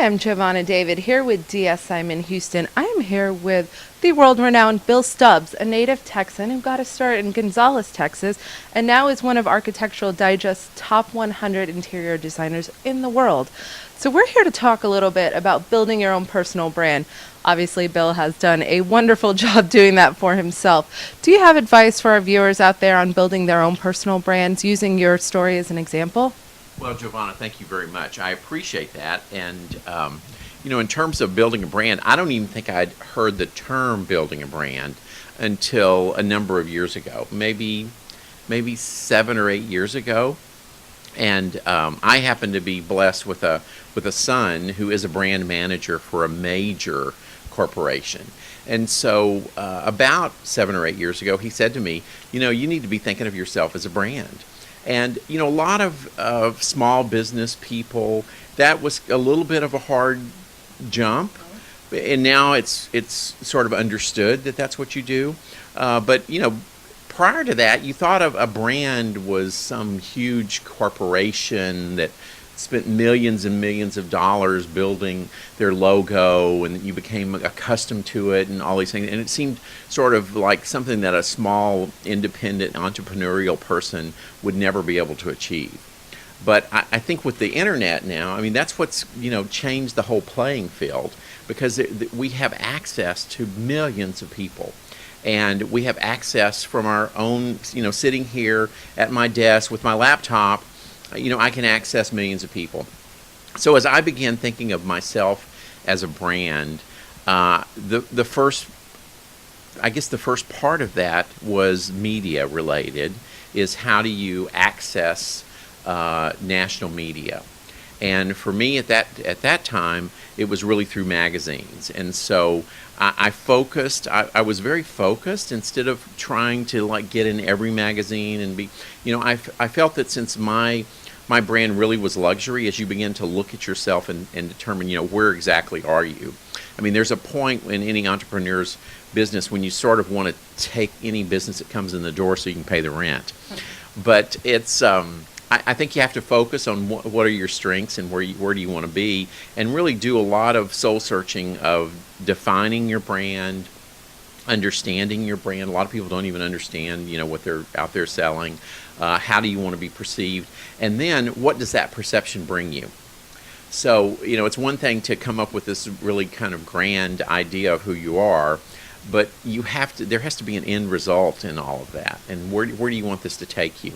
Hi, I'm Giovanna David here with DS Simon Houston. I am here with the world-renowned Bill Stubbs, a native Texan who got a start in Gonzales, Texas, and now is one of Architectural Digest's top 100 interior designers in the world. So we're here to talk a little bit about building your own personal brand. Obviously, Bill has done a wonderful job doing that for himself. Do you have advice for our viewers out there on building their own personal brands using your story as an example? Well, Giovanna, thank you very much. I appreciate that. And, in terms of building a brand, I don't even think I'd heard the term building a brand until a number of years ago, maybe 7 or 8 years ago. And I happen to be blessed with a son who is a brand manager for a major corporation. And so about 7 or 8 years ago, he said to me, you need to be thinking of yourself as a brand. And, a lot of small business people, that was a little bit of a hard jump. And now it's sort of understood that that's what you do. But, prior to that, you thought of a brand was some huge corporation that spent millions and millions of dollars building their logo, and you became accustomed to it and all these things. And it seemed sort of like something that a small, independent, entrepreneurial person would never be able to achieve. But I think with the internet now, that's what's, changed the whole playing field, because we have access to millions of people. And we have access from our own, sitting here at my desk with my laptop, I can access millions of people. So as I began thinking of myself as a brand, the first part of that was media related, is how do you access national media? And for me at that time, it was really through magazines. And so I focused. I was very focused instead of trying to get in every magazine and be. I felt that since my brand really was luxury, as you begin to look at yourself and determine, where exactly are you. There's a point in any entrepreneur's business when you sort of want to take any business that comes in the door so you can pay the rent. But it's. I think you have to focus on what are your strengths and where do you want to be, and really do a lot of soul searching of defining your brand, understanding your brand. A lot of people don't even understand, what they're out there selling. How do you want to be perceived? And then what does that perception bring you? So, it's one thing to come up with this really kind of grand idea of who you are, but there has to be an end result in all of that. And where do you want this to take you?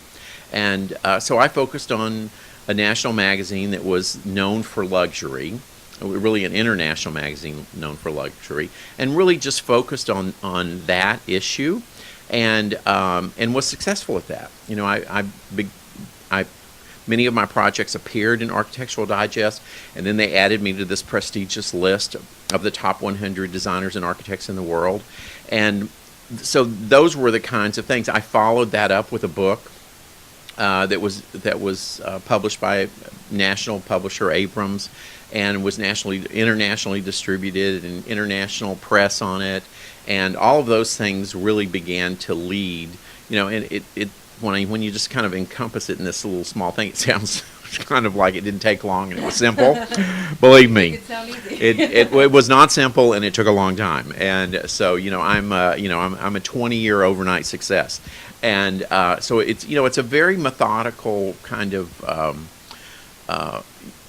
And so I focused on a national magazine that was known for luxury, really an international magazine known for luxury, and really just focused on that issue, and was successful at that. Many of my projects appeared in Architectural Digest, and then they added me to this prestigious list of the top 100 designers and architects in the world. And so those were the kinds of things. I followed that up with a book that was published by national publisher Abrams, and was internationally distributed, and international press on it, and all of those things really began to lead. And when you just kind of encompass it in this little small thing, it sounds kind of like it didn't take long and it was simple. Believe me, it was not simple, and it took a long time. And so I'm a 20-year overnight success. And so it's a very methodical kind of.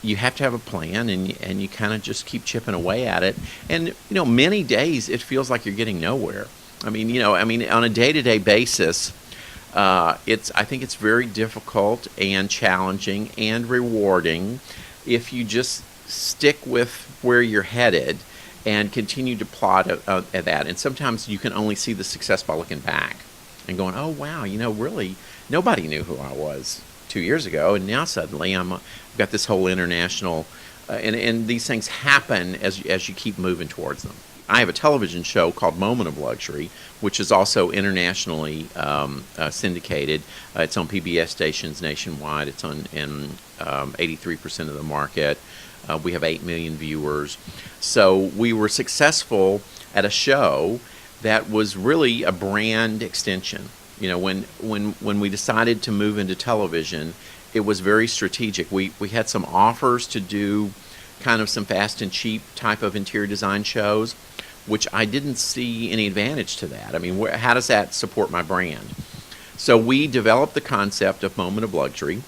You have to have a plan, and you kind of just keep chipping away at it. And many days it feels like you're getting nowhere. On a day-to-day basis, I think it's very difficult and challenging and rewarding if you just stick with where you're headed and continue to plot at that. And sometimes you can only see the success by looking back and going, oh wow, really nobody knew who I was 2 years ago, and now suddenly I've got this whole international, and these things happen as you keep moving towards them. I have a television show called Moment of Luxury, which is also internationally syndicated. It's on PBS stations nationwide. It's on in 83% of the market. We have 8 million viewers. So we were successful at a show that was really a brand extension. When we decided to move into television, it was very strategic. We had some offers to do kind of some fast and cheap type of interior design shows, which I didn't see any advantage to that. I mean, how does that support my brand? So we developed the concept of Moment of Luxury,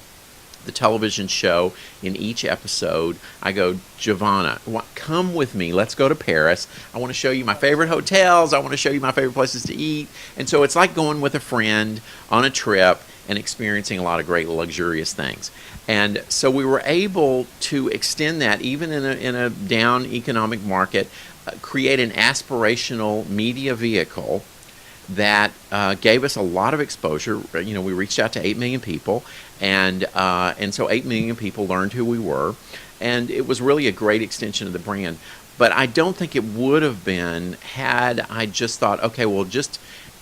the television show. In each episode, I go, Giovanna, come with me. Let's go to Paris. I want to show you my favorite hotels. I want to show you my favorite places to eat. And so it's like going with a friend on a trip and experiencing a lot of great luxurious things. And so we were able to extend that even in a down economic market, create an aspirational media vehicle that gave us a lot of exposure. You know, we reached out to 8 million people, and so 8 million people learned who we were, and it was really a great extension of the brand. But I don't think it would have been had I just thought, okay, well, just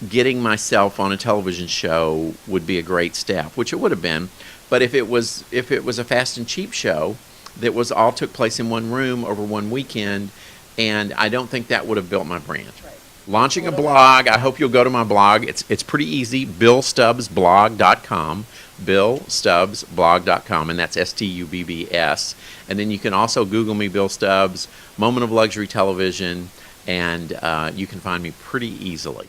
getting myself on a television show would be a great step, which it would have been. But if it was a fast and cheap show that was all took place in one room over one weekend, and I don't think that would have built my brand. Right. Launching a blog. I hope you'll go to my blog. It's pretty easy. BillStubbsBlog.com. BillStubbsBlog.com, and that's STUBBS. And then you can also Google me, Bill Stubbs, Moment of Luxury Television, and you can find me pretty easily.